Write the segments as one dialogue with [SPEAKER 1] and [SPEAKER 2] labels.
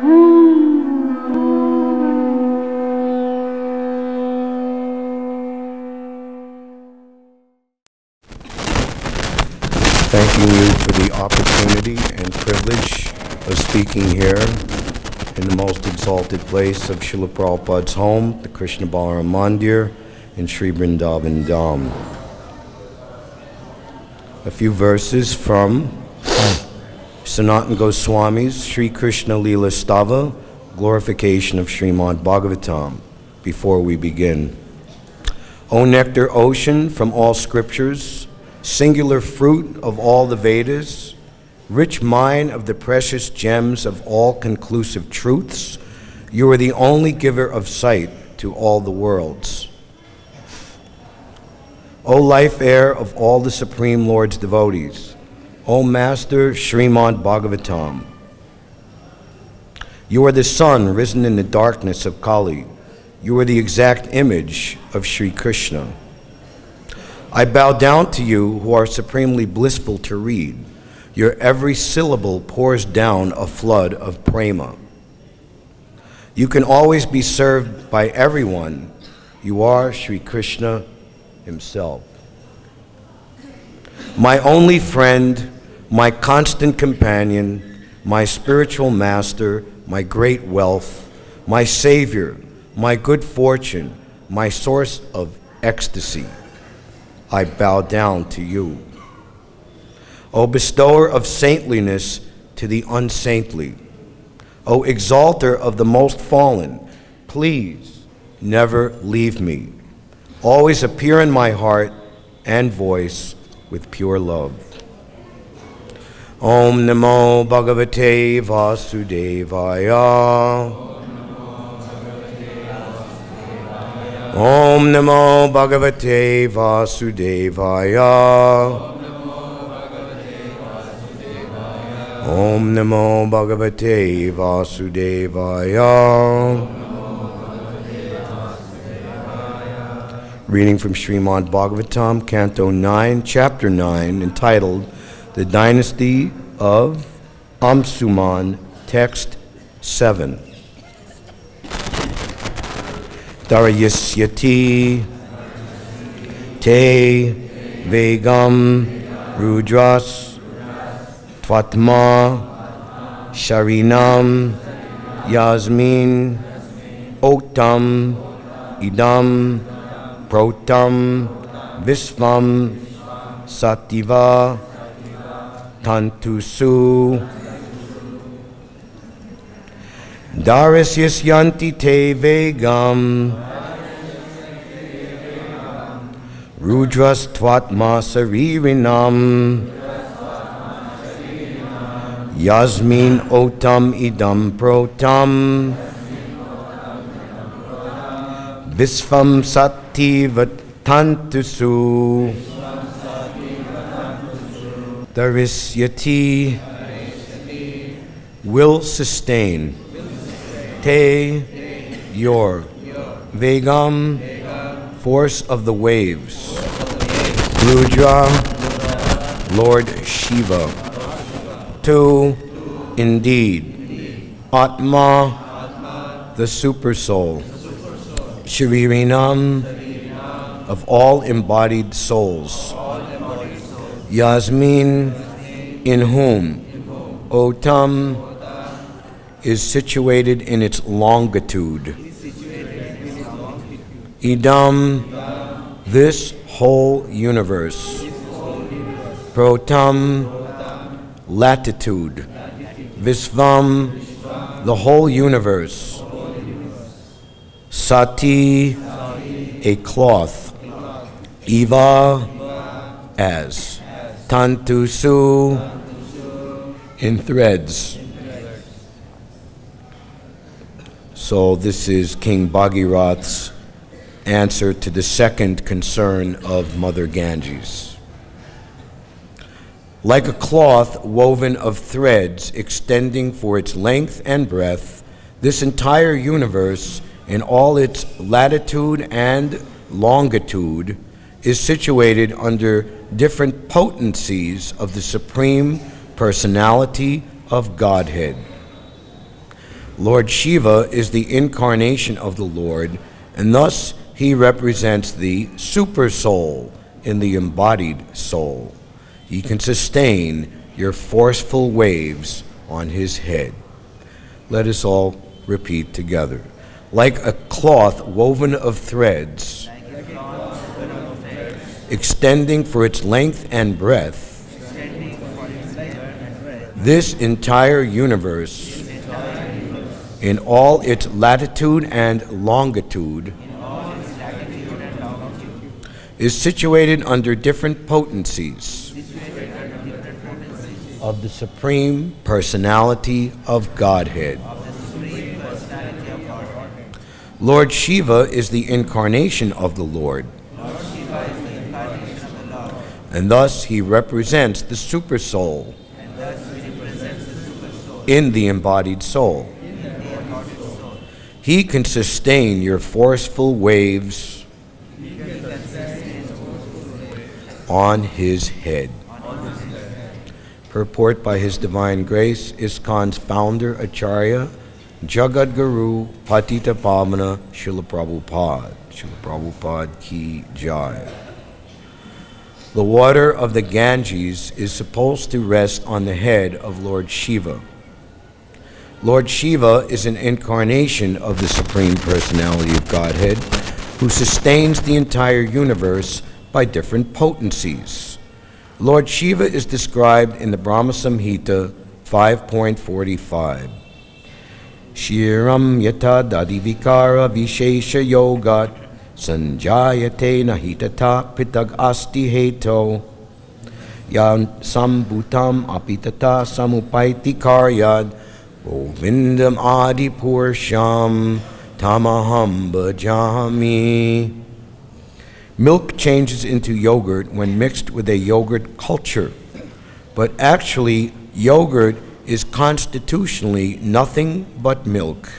[SPEAKER 1] Thanking you for the opportunity and privilege of speaking here in the most exalted place of Srila Prabhupada's home, the Krishna Balaram Mandir in Sri Vrindavan Dham. A few verses from Sanatana Goswami's Sri Krishna Leela Stava, glorification of Srimad Bhagavatam, before we begin. O nectar ocean from all scriptures, singular fruit of all the Vedas, rich mine of the precious gems of all conclusive truths, you are the only giver of sight to all the worlds. O life air of all the Supreme Lord's devotees, O Master Srimad Bhagavatam, you are the sun risen in the darkness of Kali. You are the exact image of Sri Krishna. I bow down to you who are supremely blissful to read. Your every syllable pours down a flood of prema. You can always be served by everyone. You are Sri Krishna himself. My only friend, my constant companion, my spiritual master, my great wealth, my savior, my good fortune, my source of ecstasy. I bow down to you. O bestower of saintliness to the unsaintly, O exalter of the most fallen, please never leave me. Always appear in my heart and voice with pure love. Om Namo Bhagavate Vasudevaya. Om Namo Bhagavate Vasudevaya. Om Namo Bhagavate Vasudevaya. Reading from Srimad Bhagavatam, Canto 9, Chapter 9, entitled The Dynasty of Amsuman, Text 7. Darayasyati te vegam rudras tvatma sharinam yasmin otam idam protam visvam sativa tantusu Darasyasyanti te vegam Rudras tvatma saririnam Yasmin otam idam protam Visvam sativa tantusu Darasyati will sustain Te, your, Vegam, force of the waves, Rudra, Lord Shiva, Tu, indeed, Atma, the Supersoul, Sharirinam, of all embodied souls, Yasmin, in whom, Otam, is situated in its longitude. Idam, this whole universe. Protam, latitude. Visvam, the whole universe. Sati, a cloth. Iva, as. Tantusu, in threads. So this is King Bhagirath's answer to the second concern of Mother Ganges. Like a cloth woven of threads extending for its length and breadth, this entire universe in all its latitude and longitude is situated under different potencies of the Supreme Personality of Godhead. Lord Shiva is the incarnation of the Lord, and thus he represents the super soul in the embodied soul. He can sustain your forceful waves on his head. Let us all repeat together. Like a cloth woven of threads, extending for its length and breadth, this entire universe, in all its latitude and longitude, is situated under different potencies of the Supreme Personality of Godhead. Lord Shiva is the incarnation of the Lord, and thus he represents the super soul in the embodied soul. He can sustain your forceful waves on his head. Purport by His Divine Grace, ISKCON's founder, Acharya, Jagat Guru, Patita Pavana, Srila Prabhupada. Srila Prabhupada Ki Jai. The water of the Ganges is supposed to rest on the head of Lord Shiva. Lord Shiva is an incarnation of the Supreme Personality of Godhead who sustains the entire universe by different potencies. Lord Shiva is described in the Brahma Samhita 5.45. Shiram yata dadivikara vishesha yogat sanjayate nahitata pitag asti heto yan sambhutam apitata samupaiti karyad Govindam adi pursham tamaham bhajami. Milk changes into yogurt when mixed with a yogurt culture, but actually yogurt is constitutionally nothing but milk.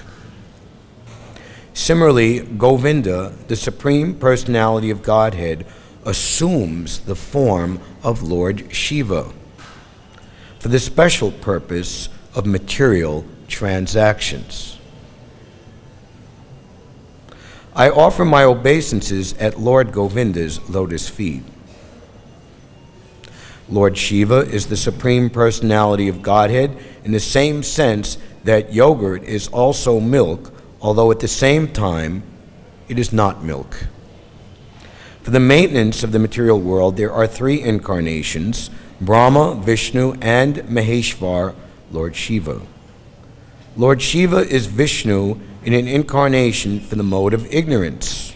[SPEAKER 1] Similarly, Govinda, the Supreme Personality of Godhead, assumes the form of Lord Shiva for the special purpose of material transactions. I offer my obeisances at Lord Govinda's lotus feet. Lord Shiva is the Supreme Personality of Godhead in the same sense that yogurt is also milk, although at the same time it is not milk. For the maintenance of the material world, there are three incarnations: Brahma, Vishnu, and Maheshvar, Lord Shiva. Lord Shiva is Vishnu in an incarnation for the mode of ignorance.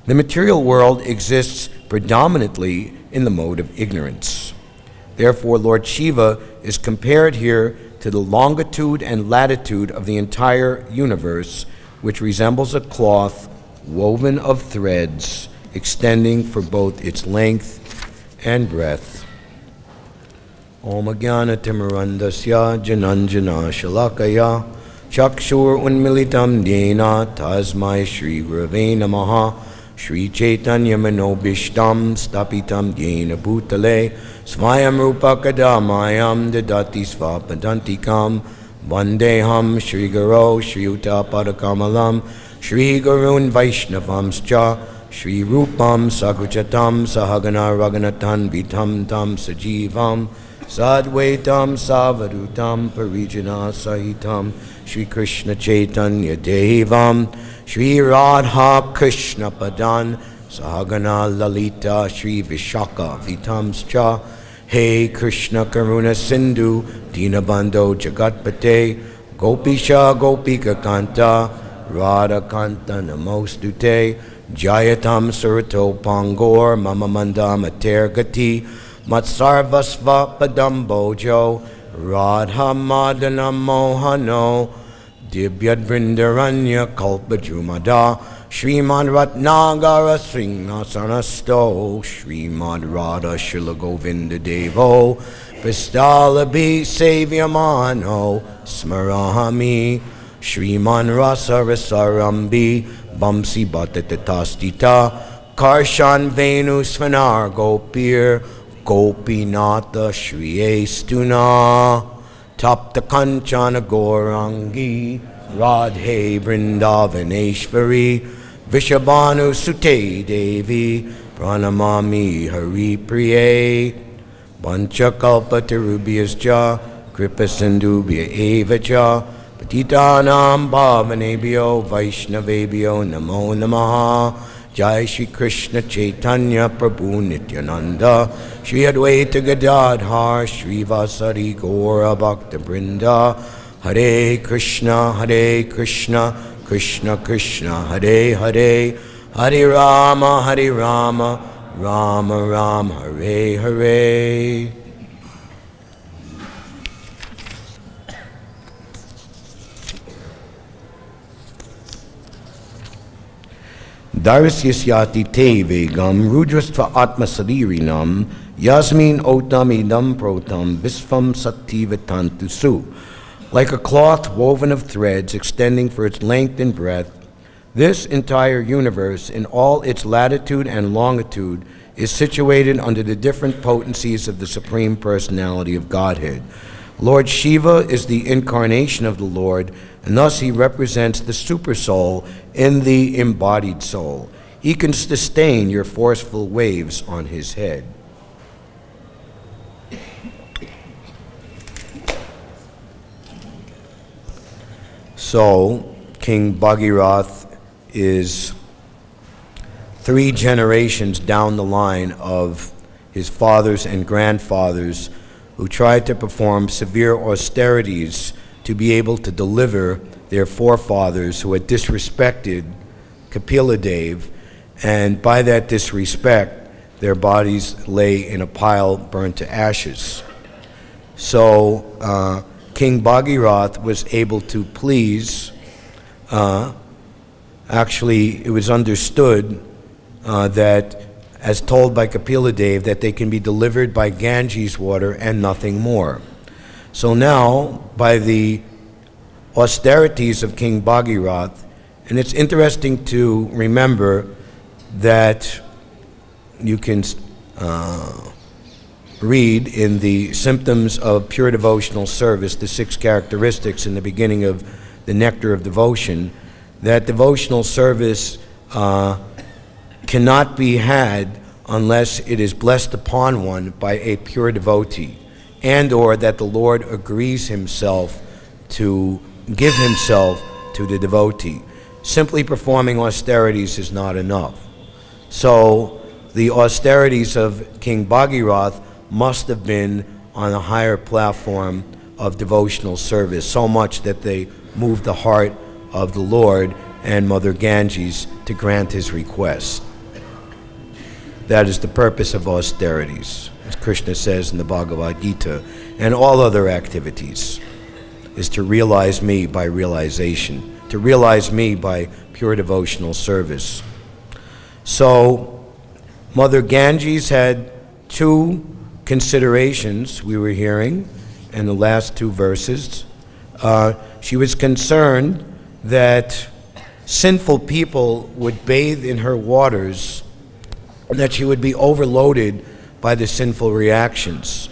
[SPEAKER 1] The material world exists predominantly in the mode of ignorance. Therefore, Lord Shiva is compared here to the longitude and latitude of the entire universe, which resembles a cloth woven of threads extending for both its length and breadth. Om Jnana Timirandasya Jananjana Shalakaya Chakshur Unmilitam Dena Tasmai Shri Gurave Namaha Shri Chaitanya Manobishtam Stapitam Dena Bhutale Svayam Rupa Kadamayam Dadati Svapadantikam Vandeham Shri Guru Shri Uta Padakamalam Shri Gurun Vaishnavamscha Shri Rupam Saguchatam Sahagana Raganatan Vitam Tam Sajivam Sadvaitam Savadutam Parijana Sahitam Shri Krishna Chaitanya Devam Shri Radha Krishna Padan Sahagana Lalita Shri Vishaka Vitamscha Hey Krishna Karuna Sindhu Dinabandho Jagatpate Gopisha Gopika Kanta Radha Kanta Namostute Jayatam Surato Pangor Mama Mandam Ater Gati Matsarvasva Padambojo Radha Madana Mohano Dibyad Vrindaranya Kalpajumada Srimad Ratnagara Sringasanasto Srimad Radha Shila Govinda Devo Pistalabi Savyamano Smarahami Sriman Rasa Rasarambi Bamsi Bhatatastita Karshan Venu Svanar Gopir Gopinatha Shri Estuna Tapta Kanchana Gaurangi Radhe Vrindavaneshwari Vishabhanu Sute Devi Pranamami Hari Priye Panchakalpatarubhyascha Kripasindubhya Evacha Patitanam Bhavanebhyo Vaishnavebhyo Namo Namaha. Jai Shri Krishna Chaitanya Prabhu Nityananda Shri Advaita Gadadhar Shri Vasari Gaura Bhakta Vrinda. Hare Krishna Krishna Krishna Hare Hare, Hare Rama Rama Rama Hare Hare. Darasyasyati te vegam rudrastva atmasadirinam yasmin otam idam protam visvam sattivatantu su. Like a cloth woven of threads extending for its length and breadth, this entire universe in all its latitude and longitude is situated under the different potencies of the Supreme Personality of Godhead. Lord Shiva is the incarnation of the Lord, and thus he represents the supersoul in the embodied soul. He can sustain your forceful waves on his head. So, King Bhagirath is 3 generations down the line of his fathers and grandfathers who tried to perform severe austerities to be able to deliver their forefathers who had disrespected Kapila Dev, and by that disrespect, their bodies lay in a pile burned to ashes. So, King Bhagirath was able to please, actually it was understood that, as told by Kapila Dev, that they can be delivered by Ganges water and nothing more. So now, by the austerities of King Bhagirath, and it's interesting to remember that you can read in the symptoms of pure devotional service, the 6 characteristics in the beginning of the Nectar of Devotion, that devotional service cannot be had unless it is blessed upon one by a pure devotee, and or that the Lord agrees himself to give himself to the devotee. Simply performing austerities is not enough. So the austerities of King Bhagirath must have been on a higher platform of devotional service, so much that they moved the heart of the Lord and Mother Ganges to grant his request. That is the purpose of austerities, as Krishna says in the Bhagavad-Gita, and all other activities, is to realize me by realization, to realize me by pure devotional service. So, Mother Ganges had 2 considerations we were hearing in the last 2 verses. She was concerned that sinful people would bathe in her waters, and that she would be overloaded by the sinful reactions.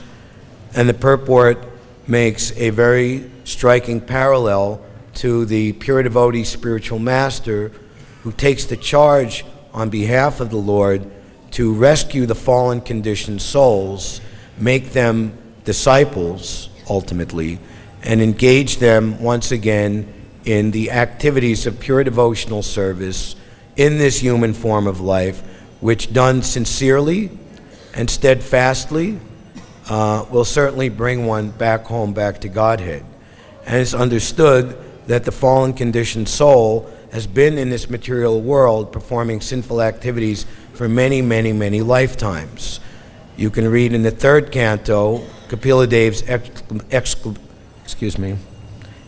[SPEAKER 1] And the purport makes a very striking parallel to the pure devotee spiritual master who takes the charge on behalf of the Lord to rescue the fallen conditioned souls, make them disciples ultimately, and engage them once again in the activities of pure devotional service in this human form of life, which done sincerely and steadfastly will certainly bring one back home, back to Godhead. And it's understood that the fallen conditioned soul has been in this material world performing sinful activities for many, many, many lifetimes. You can read in the 3rd canto, Kapila Dev's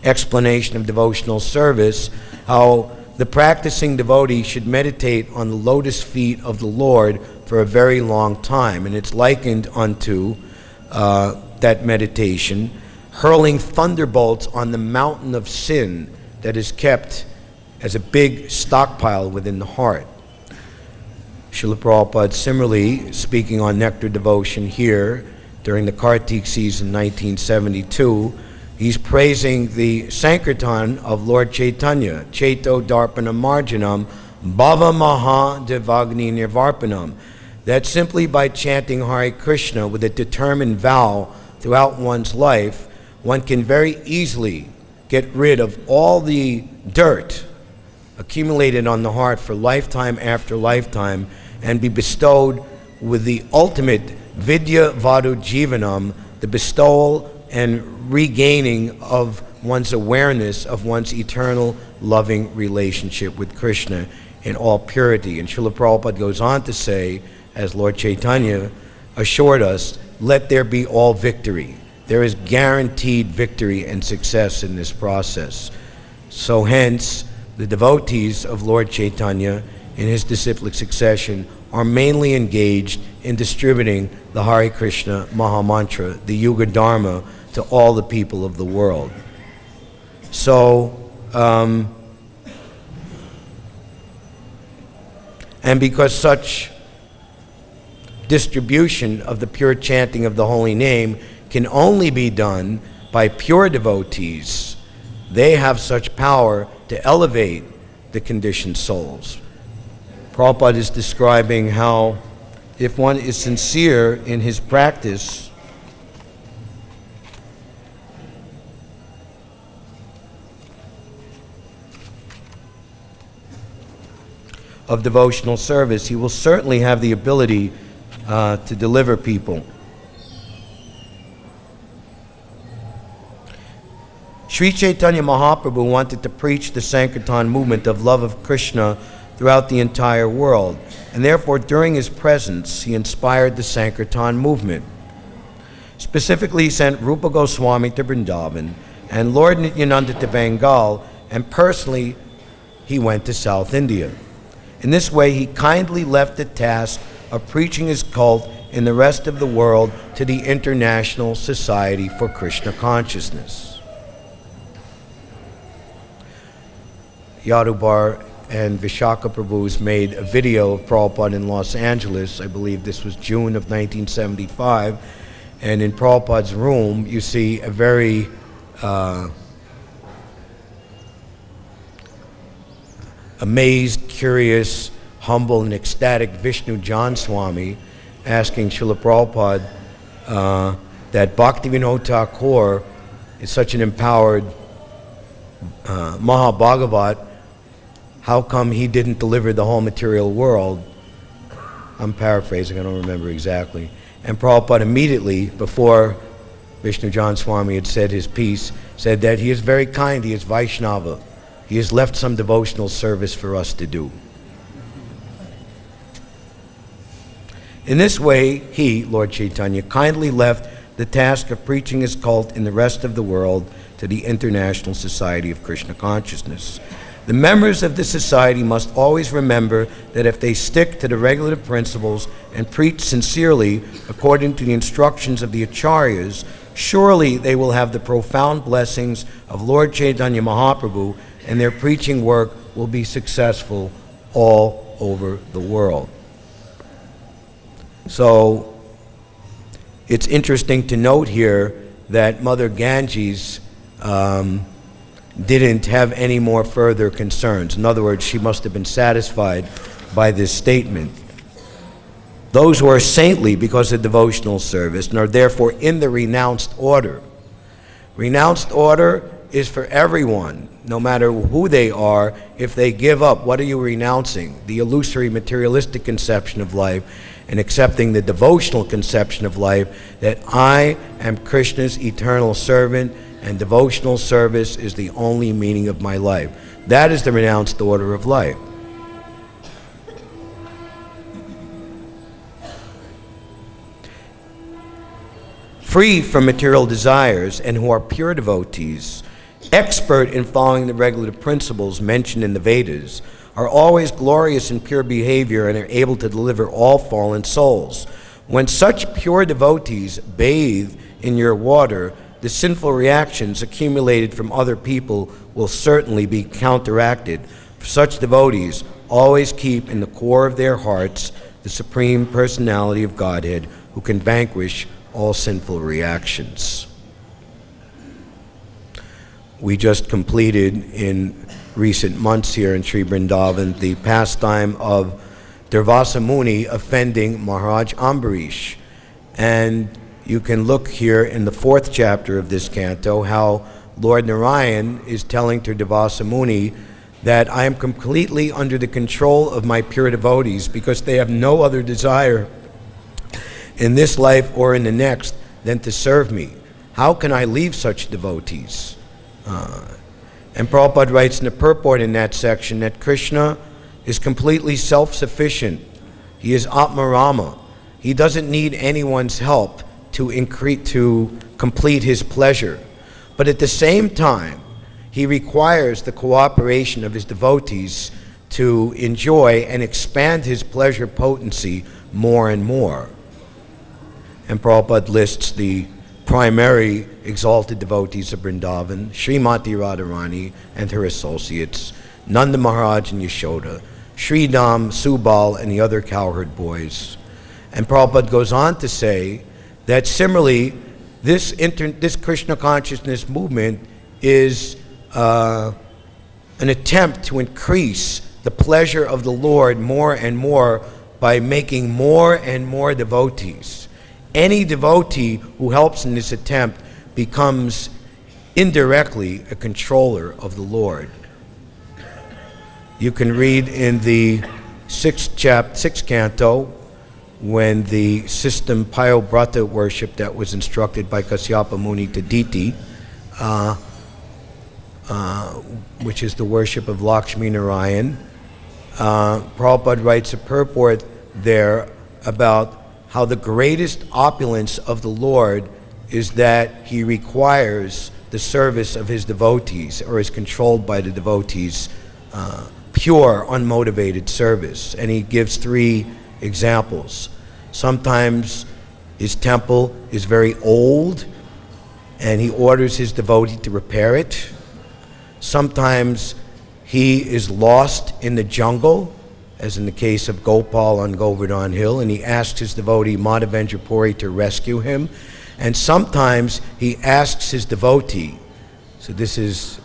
[SPEAKER 1] explanation of devotional service, how the practicing devotee should meditate on the lotus feet of the Lord for a very long time. And it's likened unto that meditation, hurling thunderbolts on the mountain of sin that is kept as a big stockpile within the heart. Srila Prabhupada, similarly, speaking on nectar devotion here during the Kartik season 1972, He's praising the Sankirtan of Lord Chaitanya, Chaito Darpanam Marjanam, Bhava Maha Devagni Nirvarpanam. That simply by chanting Hare Krishna with a determined vow throughout one's life, one can very easily get rid of all the dirt accumulated on the heart for lifetime after lifetime and be bestowed with the ultimate Vidya Vadu Jivanam, the bestowal and regaining of one's awareness of one's eternal loving relationship with Krishna in all purity. And Srila Prabhupada goes on to say, as Lord Chaitanya assured us, let there be all victory. There is guaranteed victory and success in this process. So hence, the devotees of Lord Chaitanya in his disciplic succession are mainly engaged in distributing the Hare Krishna Maha Mantra, the Yuga Dharma, to all the people of the world. So, and because such distribution of the pure chanting of the holy name can only be done by pure devotees, they have such power to elevate the conditioned souls. Prabhupada is describing how if one is sincere in his practice, of devotional service, he will certainly have the ability to deliver people. Sri Chaitanya Mahaprabhu wanted to preach the Sankirtan movement of love of Krishna throughout the entire world, and therefore during his presence he inspired the Sankirtan movement. Specifically, he sent Rupa Goswami to Vrindavan and Lord Nityananda to Bengal, and personally he went to South India. In this way, he kindly left the task of preaching his cult in the rest of the world to the International Society for Krishna Consciousness. Yadubar and Vishaka Prabhus made a video of Prabhupada in Los Angeles. I believe this was June of 1975. And in Prabhupada's room, you see a very amazed, curious, humble, and ecstatic Vishnu John Swami asking Srila Prabhupada that Bhaktivinoda Thakur is such an empowered Mahabhagavat, how come he didn't deliver the whole material world? I'm paraphrasing, I don't remember exactly. And Prabhupada immediately, before Vishnu John Swami had said his piece, said that he is very kind, he is Vaishnava. He has left some devotional service for us to do. In this way, he, Lord Chaitanya, kindly left the task of preaching his cult in the rest of the world to the International Society of Krishna Consciousness. The members of the society must always remember that if they stick to the regulative principles and preach sincerely according to the instructions of the Acharyas, surely they will have the profound blessings of Lord Chaitanya Mahaprabhu, and their preaching work will be successful all over the world. So it's interesting to note here that Mother Ganges didn't have any more further concerns. In other words, she must have been satisfied by this statement. Those who are saintly because of devotional service and are therefore in the renounced order. Renounced order is for everyone, no matter who they are. If they give up, what are you renouncing? The illusory materialistic conception of life, and accepting the devotional conception of life, that I am Krishna's eternal servant, and devotional service is the only meaning of my life. That is the renounced order of life. Free from material desires and who are pure devotees, expert in following the regulative principles mentioned in the Vedas, are always glorious in pure behavior and are able to deliver all fallen souls. When such pure devotees bathe in your water, the sinful reactions accumulated from other people will certainly be counteracted. For such devotees always keep in the core of their hearts the Supreme Personality of Godhead, who can vanquish all sinful reactions. We just completed in recent months here in Sri Vrindavan the pastime of Durvasa Muni offending Maharaj Ambarish. And you can look here in the 4th chapter of this canto how Lord Narayan is telling to Durvasa Muni that I am completely under the control of my pure devotees because they have no other desire in this life or in the next than to serve me. How can I leave such devotees? And Prabhupada writes in the purport in that section that Krishna is completely self-sufficient. He is Atmarama. He doesn't need anyone's help to complete his pleasure. But at the same time, he requires the cooperation of his devotees to enjoy and expand his pleasure potency more and more. And Prabhupada lists the primary exalted devotees of Vrindavan, Srimati Radharani and her associates, Nanda Maharaj and Yashoda, Sridham, Subal, and the other cowherd boys. And Prabhupada goes on to say that similarly, this Krishna consciousness movement is an attempt to increase the pleasure of the Lord more and more by making more and more devotees. Any devotee who helps in this attempt becomes indirectly a controller of the Lord. You can read in the 6th canto when the system Payobrata worship that was instructed by Kasyapa Muni to Diti, which is the worship of Lakshmi Narayan. Prabhupada writes a purport there about how the greatest opulence of the Lord is that he requires the service of his devotees, or is controlled by the devotees, pure, unmotivated service. And he gives 3 examples. Sometimes his temple is very old, and he orders his devotee to repair it. Sometimes he is lost in the jungle, as in the case of Gopal on Govardhan Hill, and he asks his devotee Madhavendra Puri to rescue him. And sometimes he asks his devotee, so this is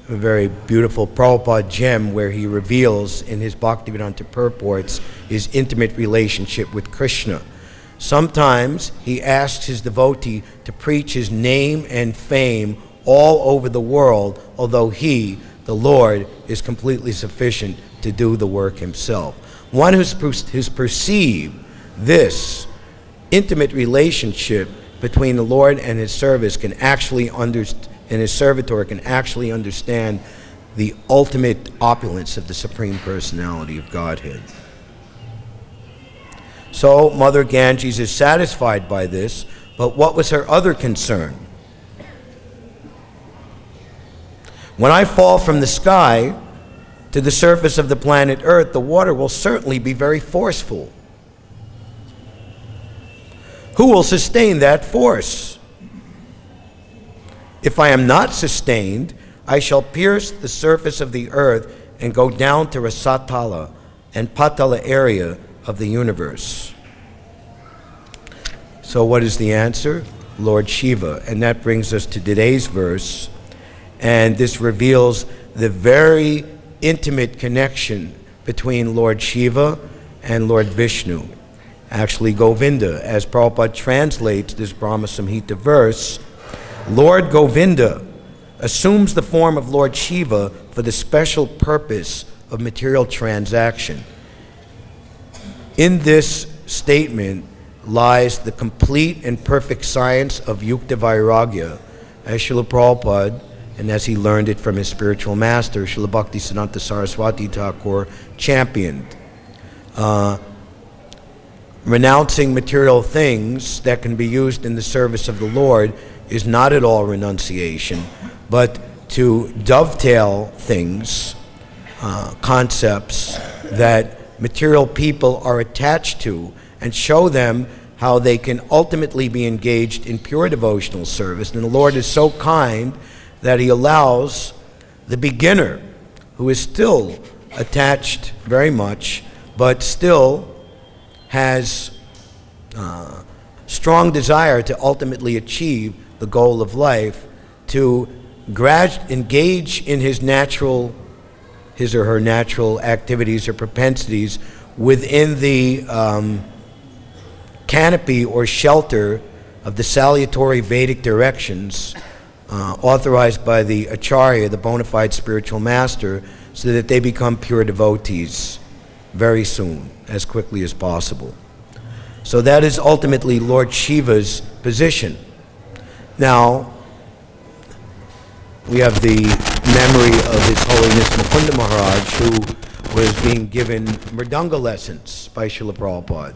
[SPEAKER 1] a very beautiful Prabhupada gem where he reveals in his Bhaktivedanta purports his intimate relationship with Krishna. Sometimes he asks his devotee to preach his name and fame all over the world, although he, the Lord, is completely sufficient to do the work himself. One who's perceived this intimate relationship between the Lord and his service can actually and his servitor can actually understand the ultimate opulence of the Supreme Personality of Godhead. So Mother Ganges is satisfied by this, but what was her other concern? When I fall from the sky to the surface of the planet Earth, the water will certainly be very forceful. Who will sustain that force? If I am not sustained, I shall pierce the surface of the earth and go down to a Satala and Patala area of the universe. So what is the answer? Lord Shiva. And that brings us to today's verse. And this reveals the very intimate connection between Lord Shiva and Lord Vishnu. Actually, Govinda, as Prabhupada translates this Brahma Samhita verse, Lord Govinda assumes the form of Lord Shiva for the special purpose of material transaction. In this statement lies the complete and perfect science of Yukta Vairagya, as Srila Prabhupada, and as he learned it from his spiritual master, Srila Bhaktisiddhanta Saraswati Thakur, championed. Renouncing material things that can be used in the service of the Lord is not at all renunciation, but to dovetail things, concepts that material people are attached to, and show them how they can ultimately be engaged in pure devotional service. And the Lord is so kind that he allows the beginner, who is still attached very much, but still has strong desire to ultimately achieve the goal of life, to engage in his or her natural activities or propensities within the canopy or shelter of the salutary Vedic directions authorized by the Acharya, the bona fide spiritual master, so that they become pure devotees very soon, as quickly as possible. So that is ultimately Lord Shiva's position. Now, we have the memory of His Holiness Mukunda Maharaj, who was being given Mridanga lessons by Srila Prabhupada,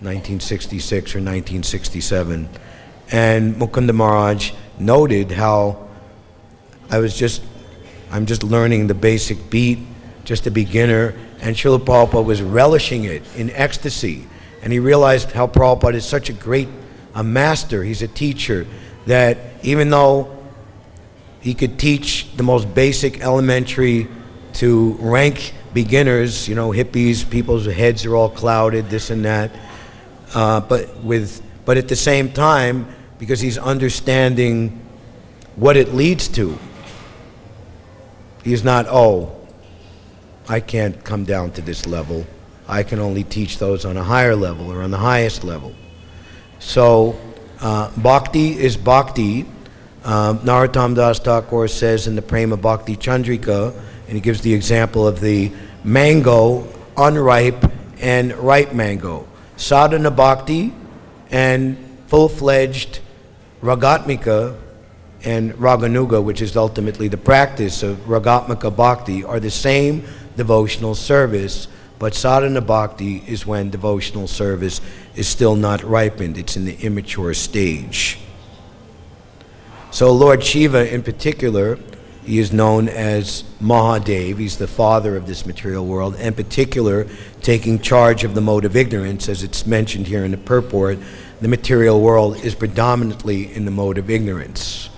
[SPEAKER 1] 1966 or 1967. And Mukunda Maharaj noted how I'm just learning the basic beat, just a beginner, and Srila Prabhupada was relishing it in ecstasy. And he realized how Prabhupada is such a master, he's a teacher, that even though he could teach the most basic elementary to rank beginners, you know, hippies, people's heads are all clouded, this and that, but at the same time, because he's understanding what it leads to, he's not, oh, I can't come down to this level. I can only teach those on a higher level or on the highest level. So bhakti is bhakti. Narottam Das Thakur says in the Prema Bhakti Chandrika, and he gives the example of the mango, unripe and ripe mango. Sadhana bhakti and full-fledged ragatmika and raganuga, which is ultimately the practice of ragatmika bhakti, are the same devotional service, but sadhana bhakti is when devotional service is still not ripened. It's in the immature stage. So Lord Shiva in particular, he is known as Mahadev. He's the father of this material world, in particular taking charge of the mode of ignorance, as it's mentioned here in the purport. The material world is predominantly in the mode of ignorance.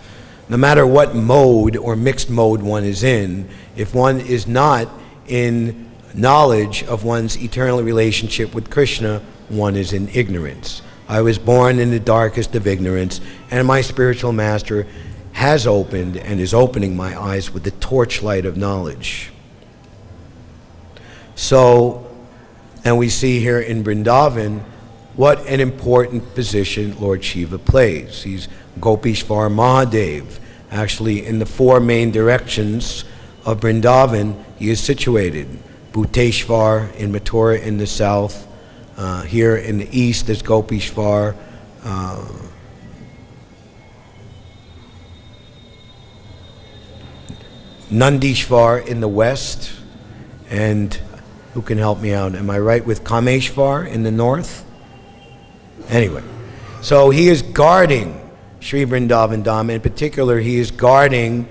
[SPEAKER 1] No matter what mode or mixed mode one is in, if one is not in knowledge of one's eternal relationship with Krishna, one is in ignorance. I was born in the darkest of ignorance, and my spiritual master has opened and is opening my eyes with the torchlight of knowledge. So, and we see here in Vrindavan what an important position Lord Shiva plays. He's Gopishvar Mahadev. Actually, in the four main directions of Vrindavan, he is situated. Bhuteshvar in Mathura in the south. Here in the east is Gopishvar. Nandishvar in the west. And who can help me out? Am I right with Kameshvar in the north? Anyway, so he is guarding Sri Vrindavan Dham. In particular, he is guarding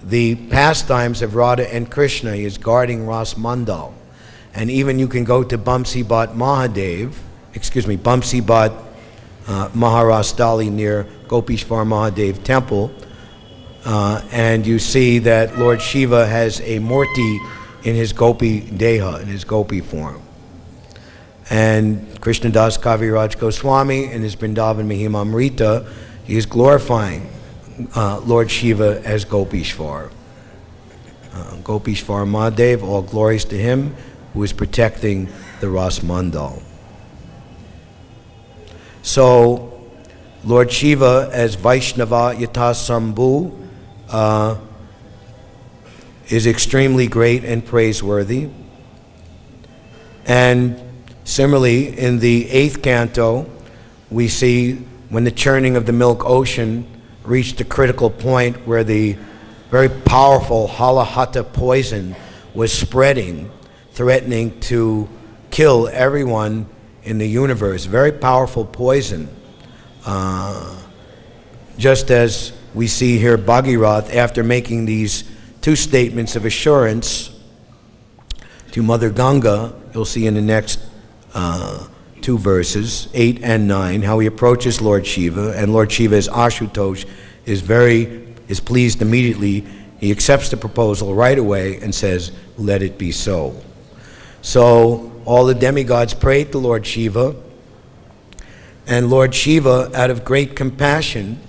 [SPEAKER 1] the pastimes of Radha and Krishna. He is guarding Ras Mandal. And even you can go to Bamsi-Bhat Mahadev, Bamsi-Bhat Maharastali near Gopishvar Mahadev temple, and you see that Lord Shiva has a murti in his Gopi Deha, in his Gopi form. And Krishnadas Kaviraj Goswami in his Vrindavan Mahimamrita, he is glorifying Lord Shiva as Gopishvar. Gopishvar Mahadev, all glories to him, who is protecting the Ras Mandal. So, Lord Shiva as Vaishnava Yatasambhu is extremely great and praiseworthy. And similarly, in the 8th canto, we see when the churning of the milk ocean reached a critical point where the very powerful halahata poison was spreading, threatening to kill everyone in the universe. Very powerful poison. Just as we see here Bhagirath, after making these two statements of assurance to Mother Ganga, you'll see in the next two verses, 8 and 9, how he approaches Lord Shiva, and Lord Shiva as Ashutosh is pleased immediately. He accepts the proposal right away and says, let it be so. So all the demigods prayed to Lord Shiva, and Lord Shiva, out of great compassion,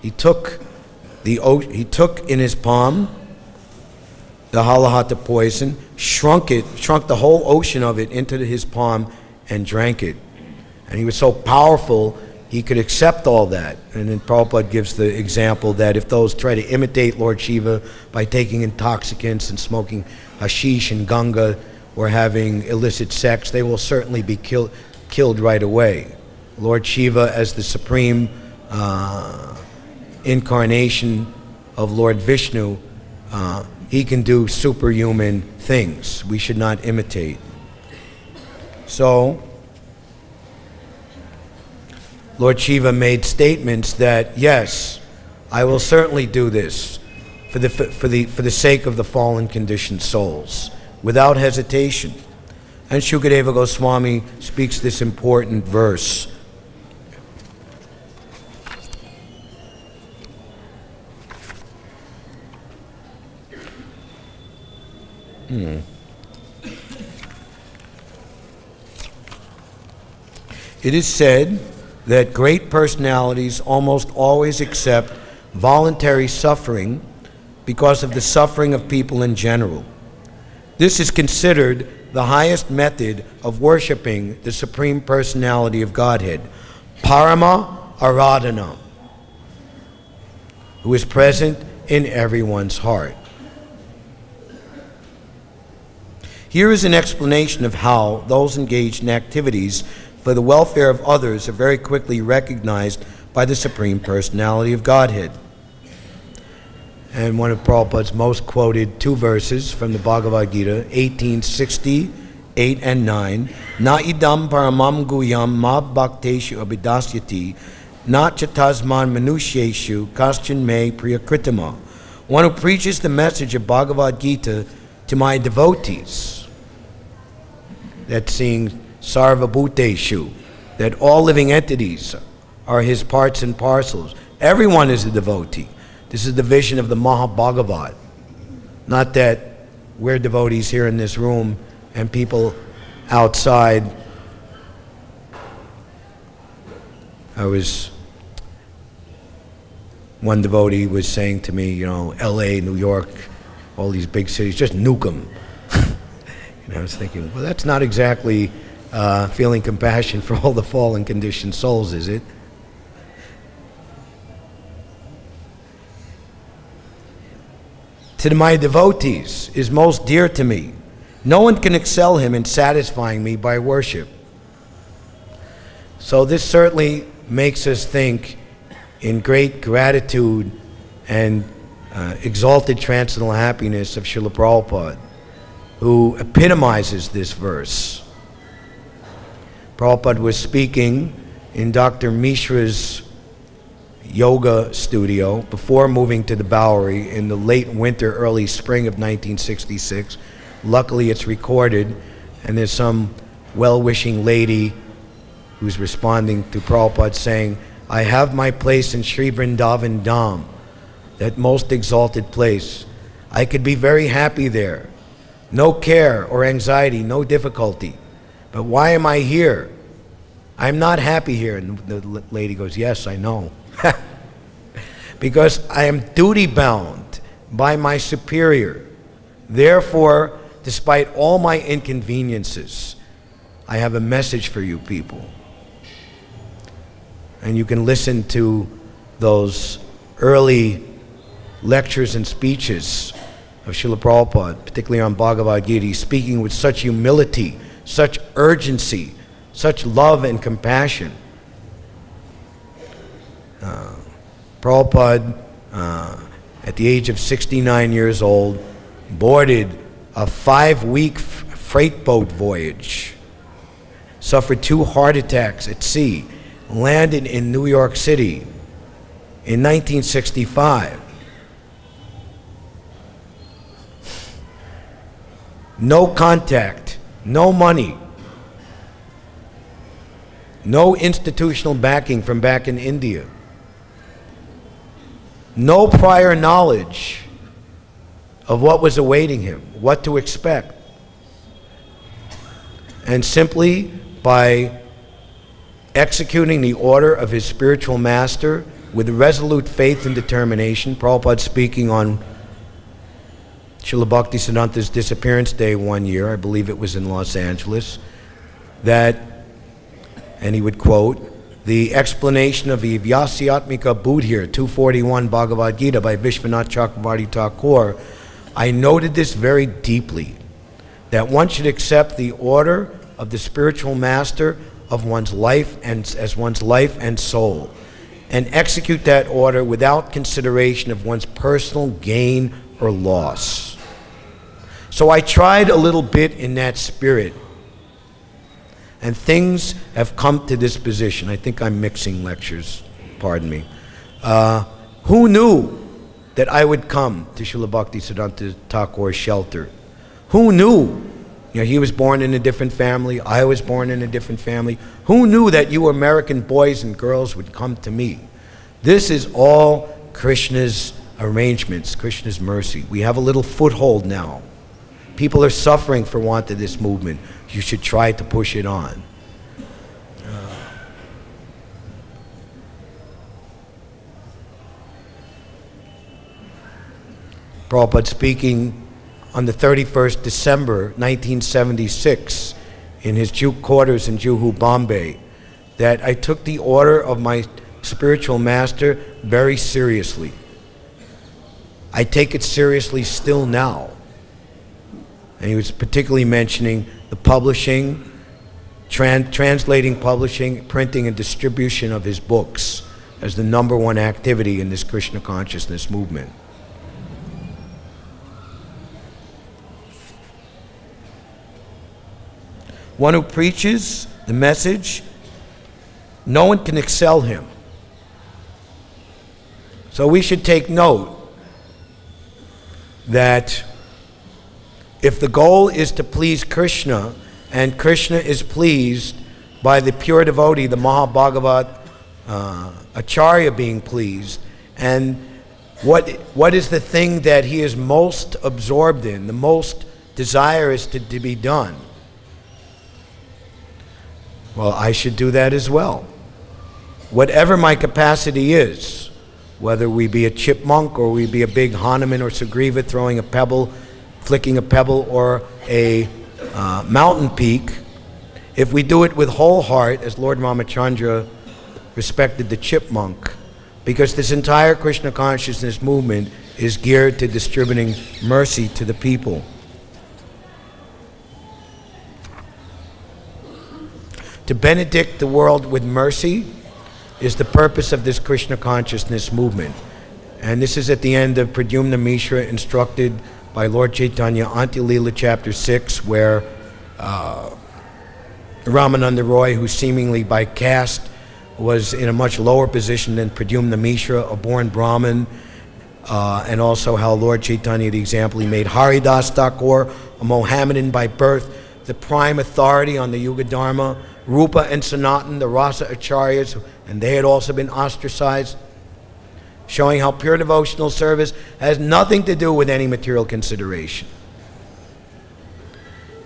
[SPEAKER 1] he took he took in his palm the halahata poison, shrunk the whole ocean of it into his palm and drank it. And he was so powerful, he could accept all that. And then Prabhupada gives the example that if those try to imitate Lord Shiva by taking intoxicants and smoking hashish and ganga or having illicit sex, they will certainly be killed right away. Lord Shiva, as the supreme incarnation of Lord Vishnu, he can do superhuman things. We should not imitate. So, Lord Shiva made statements that, yes, I will certainly do this for the sake of the fallen conditioned souls, without hesitation. And Shukadeva Goswami speaks this important verse. It is said that great personalities almost always accept voluntary suffering because of the suffering of people in general. This is considered the highest method of worshiping the Supreme Personality of Godhead, Parama Aradhana, who is present in everyone's heart. Here is an explanation of how those engaged in activities for the welfare of others are very quickly recognized by the Supreme Personality of Godhead. And one of Prabhupada's most quoted two verses from the Bhagavad-Gita, 18:60, 8 and 9, Na idam paramam guyam ma bhakteshu abhidasyati, na chatasman manusheshu kaschan me priyakritama. One who preaches the message of Bhagavad-Gita to my devotees, that's seeing Sarva Bhuteshu, that all living entities are his parts and parcels. Everyone is a devotee. This is the vision of the Mahabhagavat. Not that we're devotees here in this room and people outside. One devotee was saying to me, you know, LA, New York, all these big cities, just nuke them. And I was thinking, well, that's not exactly feeling compassion for all the fallen conditioned souls, is it? To my devotees is most dear to me. No one can excel him in satisfying me by worship. So this certainly makes us think in great gratitude and exalted transcendental happiness of Srila Prabhupada, who epitomizes this verse. Prabhupada was speaking in Dr. Mishra's yoga studio before moving to the Bowery in the late winter, early spring of 1966. Luckily it's recorded, and there's some well-wishing lady who's responding to Prabhupada saying, I have my place in Sri Vrindavan Dham, that most exalted place. I could be very happy there. No care or anxiety, no difficulty. But why am I here? I'm not happy here. And the lady goes, yes, I know. Because I am duty-bound by my superior. Therefore, despite all my inconveniences, I have a message for you people. And you can listen to those early lectures and speeches of Srila Prabhupada, particularly on Bhagavad-Gita. He's speaking with such humility, such urgency, such love and compassion. Prabhupada, at the age of 69 years old, boarded a 5-week freight boat voyage, suffered 2 heart attacks at sea, landed in New York City in 1965. No contact, no money, no institutional backing from back in India, no prior knowledge of what was awaiting him, what to expect. And simply by executing the order of his spiritual master, with resolute faith and determination. Prabhupada speaking on Srila Bhaktisiddhanta's disappearance day one year, I believe it was in Los Angeles, that, and he would quote, the explanation of the Vyasyatmika Buddhir 241 Bhagavad-Gita by Vishwanath Chakravarti Thakur, I noted this very deeply, that one should accept the order of the spiritual master of one's life and as one's life and soul, and execute that order without consideration of one's personal gain or loss. So I tried a little bit in that spirit, and things have come to this position. I think I'm mixing lectures, pardon me. Who knew that I would come to Srila Bhaktisiddhanta Thakur's shelter? Who knew? You know, he was born in a different family, I was born in a different family. Who knew that you American boys and girls would come to me? This is all Krishna's arrangements, Krishna's mercy. We have a little foothold now. People are suffering for want of this movement. You should try to push it on. Prabhupada speaking on the 31st December 1976 in his Juke quarters in Juhu, Bombay, that I took the order of my spiritual master very seriously. I take it seriously still now. And he was particularly mentioning the publishing, translating, publishing, printing, and distribution of his books as the #1 activity in this Krishna consciousness movement. One who preaches the message, no one can excel him. So we should take note that if the goal is to please Krishna, and Krishna is pleased by the pure devotee, the Mahabhagavat Acharya being pleased, and what is the thing that he is most absorbed in, the most desirous to be done? Well, I should do that as well. Whatever my capacity is, whether we be a chipmunk or we be a big Hanuman or Sugriva throwing a pebble, flicking a pebble, or a mountain peak, if we do it with whole heart, as Lord Ramachandra respected the chipmunk, because this entire Krishna consciousness movement is geared to distributing mercy to the people. To benedict the world with mercy is the purpose of this Krishna consciousness movement. And this is at the end of Pradyumna Mishra instructed by Lord Chaitanya, Anti-Lila chapter 6, where Ramananda Roy, who seemingly by caste was in a much lower position than Pradyumna Mishra, a born Brahmin, and also how Lord Chaitanya, the example he made, Haridas Thakur, a Mohammedan by birth, the prime authority on the Yuga Dharma, Rupa and Sanatan, the Rasa Acharyas, and they had also been ostracized, showing how pure devotional service has nothing to do with any material consideration.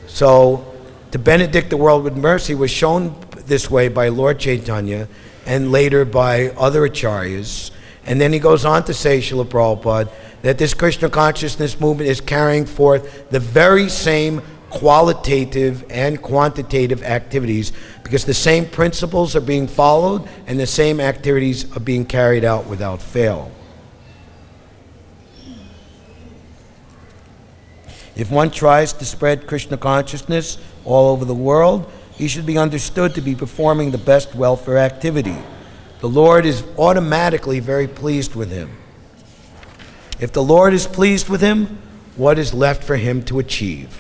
[SPEAKER 1] So, to benedict the world with mercy was shown this way by Lord Chaitanya, and later by other Acharyas. And then he goes on to say, Srila Prabhupada, that this Krishna consciousness movement is carrying forth the very same qualitative and quantitative activities, because the same principles are being followed and the same activities are being carried out without fail. If one tries to spread Krishna consciousness all over the world, he should be understood to be performing the best welfare activity. The Lord is automatically very pleased with him. If the Lord is pleased with him, what is left for him to achieve?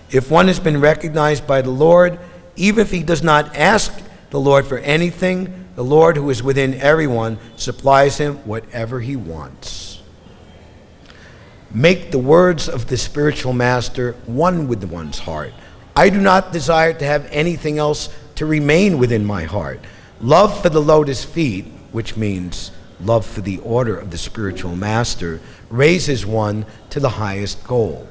[SPEAKER 1] If one has been recognized by the Lord, even if he does not ask the Lord for anything, the Lord who is within everyone supplies him whatever he wants. Make the words of the spiritual master one with one's heart. I do not desire to have anything else to remain within my heart. Love for the lotus feet, which means love for the order of the spiritual master, raises one to the highest goal.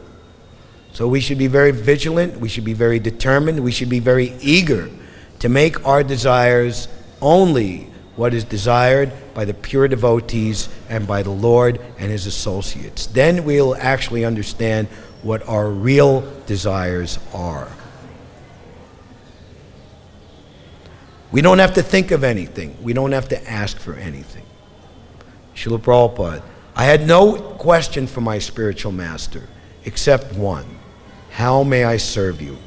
[SPEAKER 1] So we should be very vigilant, we should be very determined, we should be very eager to make our desires only what is desired by the pure devotees and by the Lord and his associates. Then we'll actually understand what our real desires are. We don't have to think of anything. We don't have to ask for anything. Srila Prabhupada, I had no question for my spiritual master except one. How may I serve you?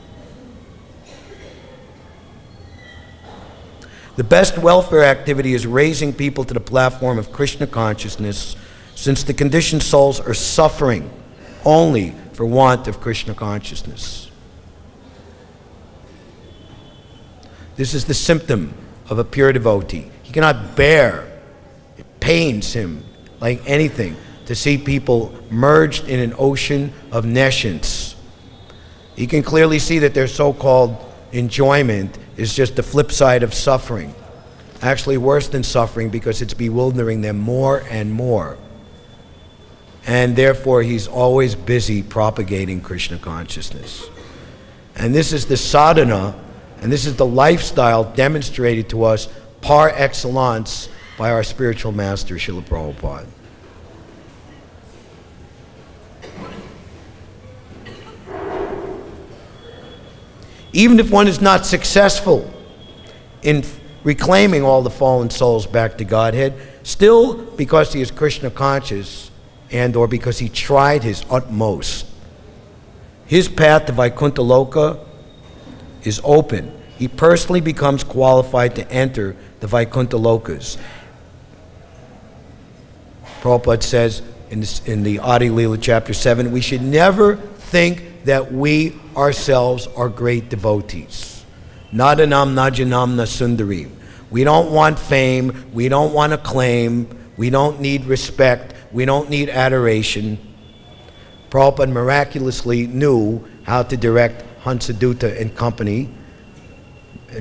[SPEAKER 1] The best welfare activity is raising people to the platform of Krishna consciousness, since the conditioned souls are suffering only for want of Krishna consciousness. This is the symptom of a pure devotee. He cannot bear, it pains him like anything, to see people merged in an ocean of nescience. He can clearly see that their so-called enjoyment is just the flip side of suffering. Actually worse than suffering, because it's bewildering them more and more. And therefore he's always busy propagating Krishna consciousness. And this is the sadhana, and this is the lifestyle demonstrated to us par excellence by our spiritual master, Srila Prabhupada. Even if one is not successful in reclaiming all the fallen souls back to Godhead, still, because he is Krishna conscious and or because he tried his utmost, his path to Vaikuntha Loka is open. He personally becomes qualified to enter the Vaikuntha Lokas. Prabhupada says in the Adi Leela chapter 7, we should never think that we ourselves are great devotees. Nadanam najanam na sundarim. We don't want fame, we don't want acclaim, we don't need respect, we don't need adoration. Prabhupada miraculously knew how to direct Hansadutta and company,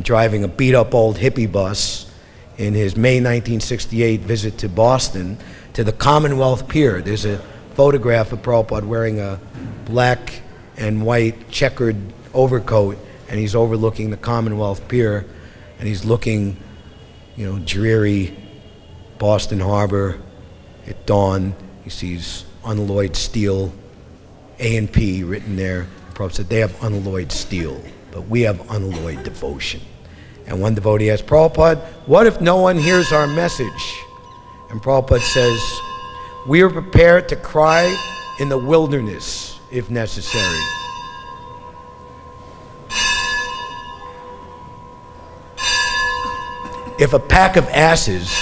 [SPEAKER 1] driving a beat-up old hippie bus in his May 1968 visit to Boston, to the Commonwealth Pier. There's a photograph of Prabhupada wearing a black and white checkered overcoat, and he's overlooking the Commonwealth Pier, and he's looking, you know, dreary Boston Harbor at dawn. He sees unalloyed steel, A&P written there. Prabhupada said, they have unalloyed steel, but we have unalloyed devotion. And one devotee asked, Prabhupada, what if no one hears our message? And Prabhupada says, we are prepared to cry in the wilderness if necessary. If a pack of asses,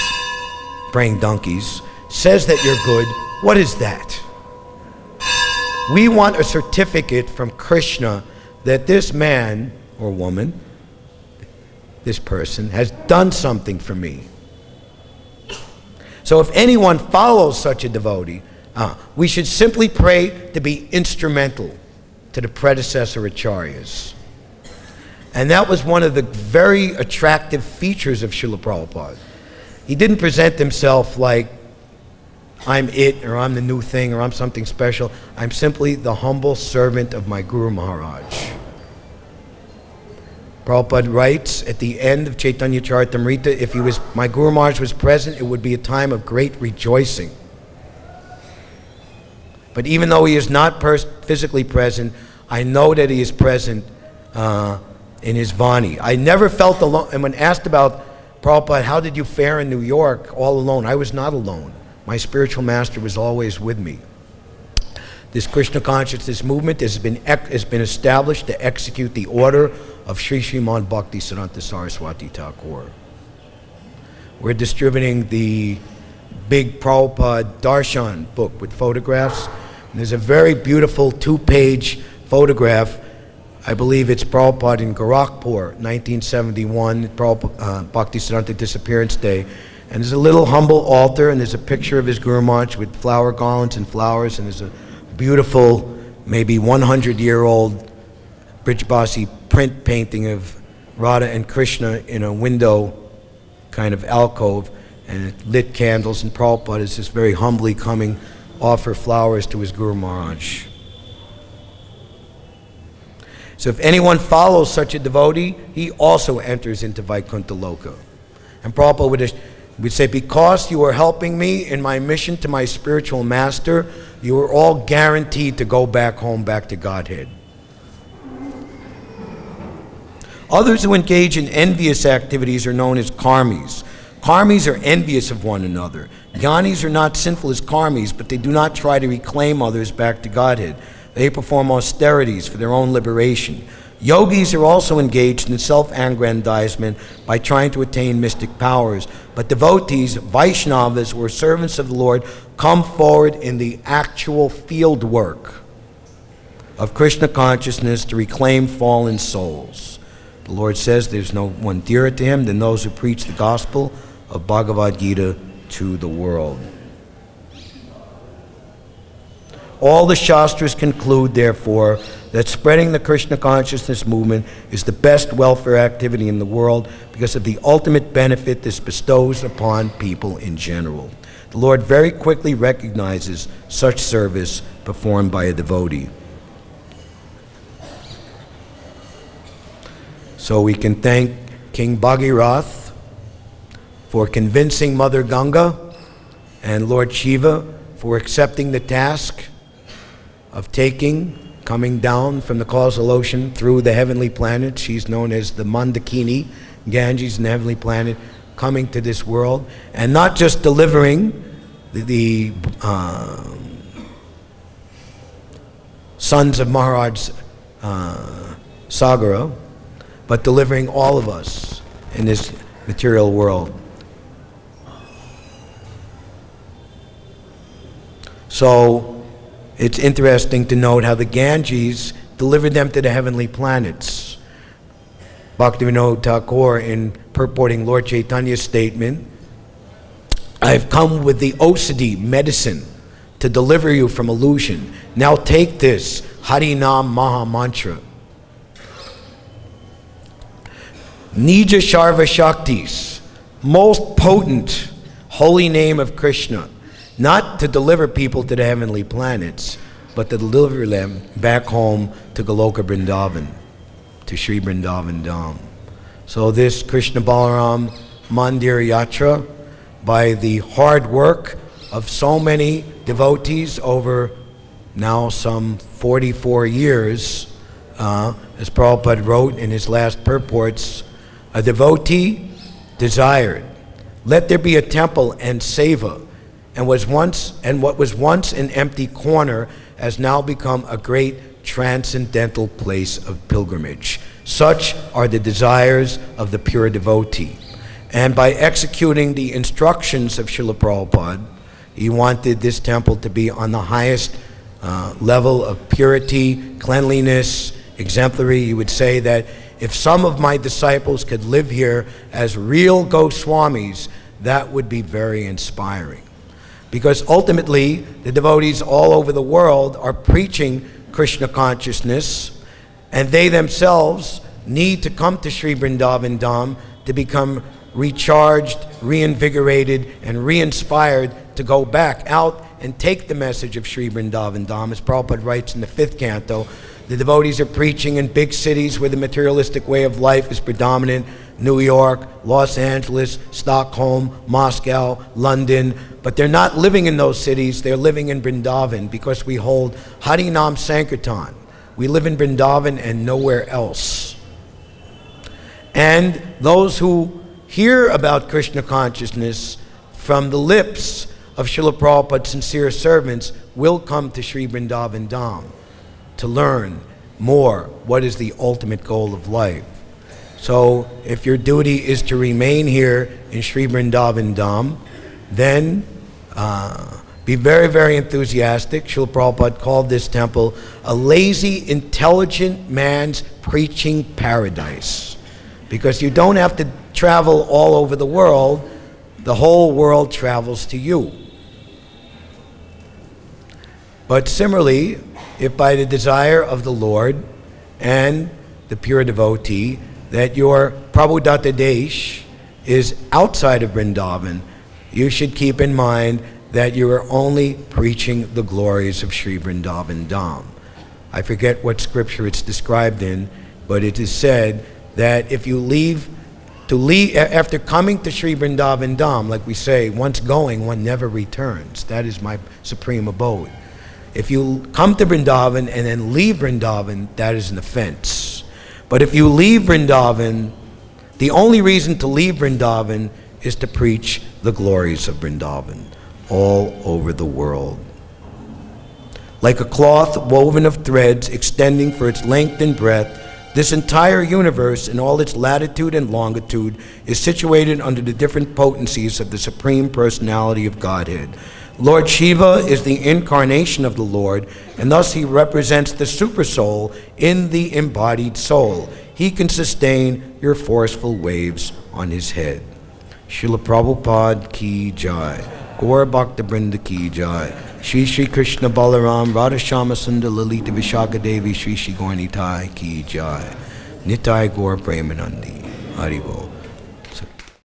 [SPEAKER 1] praying donkeys, says that you're good, what is that? We want a certificate from Krishna that this man or woman, this person, has done something for me. So if anyone follows such a devotee, we should simply pray to be instrumental to the predecessor acharyas. And that was one of the very attractive features of Srila Prabhupada. He didn't present himself like, I'm it, or I'm the new thing, or I'm something special. I'm simply the humble servant of my Guru Maharaj. Prabhupada writes at the end of Chaitanya Charitamrita, if my Guru Maharaj was present, it would be a time of great rejoicing. But even though he is not physically present, I know that he is present in his Vani. I never felt alone. And when asked about Prabhupada, how did you fare in New York all alone? I was not alone. My spiritual master was always with me. This Krishna consciousness movement has been established to execute the order of Sri Srimad Bhaktisiddhanta Saraswati Thakur. We're distributing the big Prabhupada Darshan book with photographs. And there's a very beautiful 2-page photograph. I believe it's Prabhupada in Gorakhpur, 1971, Bhaktisiddhanta Disappearance Day. And there's a little humble altar, and there's a picture of his Guru Maharaj with flower garlands and flowers, and there's a beautiful, maybe 100-year-old Brijbasi print painting of Radha and Krishna in a window kind of alcove, and it lit candles, and Prabhupada is just very humbly coming, offer flowers to his Guru Maharaj. So if anyone follows such a devotee, he also enters into Vaikuntha Loka. And Prabhupada would We say, because you are helping me in my mission to my spiritual master, you are all guaranteed to go back home, back to Godhead. Others who engage in envious activities are known as karmis. Karmis are envious of one another. Jnanis are not sinful as karmis, but they do not try to reclaim others back to Godhead. They perform austerities for their own liberation. Yogis are also engaged in self-aggrandizement by trying to attain mystic powers. But devotees, Vaishnavas, or servants of the Lord, come forward in the actual field work of Krishna consciousness to reclaim fallen souls. The Lord says there's no one dearer to him than those who preach the gospel of Bhagavad-Gita to the world. All the Shastras conclude, therefore, that spreading the Krishna consciousness movement is the best welfare activity in the world because of the ultimate benefit this bestows upon people in general. The Lord very quickly recognizes such service performed by a devotee. So we can thank King Bhagirath for convincing Mother Ganga and Lord Shiva for accepting the task of coming down from the causal ocean through the heavenly planet. She's known as the Mandakini, Ganges in the heavenly planet, coming to this world, and not just delivering the sons of Maharaj Sagara, but delivering all of us in this material world. So it's interesting to note how the Ganges delivered them to the heavenly planets. Bhaktivinoda Thakur, in purporting Lord Chaitanya's statement, I've come with the Osiddhi medicine to deliver you from illusion. Now take this Harinam Maha Mantra. Nija Sharva Shaktis, most potent holy name of Krishna. Not to deliver people to the heavenly planets, but to deliver them back home to Goloka Vrindavan, to Sri Vrindavan Dham. So this Krishna Balaram Mandir Yatra, by the hard work of so many devotees over now some 44 years, as Prabhupada wrote in his last purports, a devotee desired, let there be a temple and seva, and what was once an empty corner has now become a great transcendental place of pilgrimage. Such are the desires of the pure devotee. And by executing the instructions of Srila Prabhupada, he wanted this temple to be on the highest level of purity, cleanliness, exemplary. He would say that if some of my disciples could live here as real Goswamis, that would be very inspiring. Because ultimately, the devotees all over the world are preaching Krishna consciousness, and they themselves need to come to Sri Vrindavan Dham to become recharged, reinvigorated, and re-inspired to go back out and take the message of Sri Vrindavan Dham. As Prabhupada writes in the 5th canto, the devotees are preaching in big cities where the materialistic way of life is predominant: New York, Los Angeles, Stockholm, Moscow, London. But they're not living in those cities, they're living in Vrindavan, because we hold Harinam Sankirtan. We live in Vrindavan and nowhere else. And those who hear about Krishna consciousness from the lips of Srila Prabhupada's sincere servants will come to Sri Vrindavan Dham to learn more what is the ultimate goal of life. So if your duty is to remain here in Sri Vrindavan Dham, then be very, very enthusiastic. Srila Prabhupada called this temple a lazy, intelligent man's preaching paradise. Because you don't have to travel all over the world. The whole world travels to you. But similarly, if by the desire of the Lord and the pure devotee that your Prabhudatta Desh is outside of Vrindavan, you should keep in mind that you are only preaching the glories of Sri Vrindavan Dham. I forget what scripture it's described in, but it is said that if you leave To leave, after coming to Sri Vrindavan Dham, like we say, once going, one never returns. That is my supreme abode. If you come to Vrindavan and then leave Vrindavan, that is an offense. But if you leave Vrindavan, the only reason to leave Vrindavan is to preach the glories of Vrindavan all over the world. Like a cloth woven of threads extending for its length and breadth, this entire universe in all its latitude and longitude is situated under the different potencies of the Supreme Personality of Godhead. Lord Shiva is the incarnation of the Lord, and thus he represents the supersoul in the embodied soul. He can sustain your forceful waves on his head. Srila Prabhupada ki jai. Gaura Bhakta Vrinda ki jai. Shri Shri Krishna Balaram Radha Shama Sundar Lalita Vishaka Devi Shri Shri Gaurnitai ki jai. Nitai Gaur Premanandi. Haribol.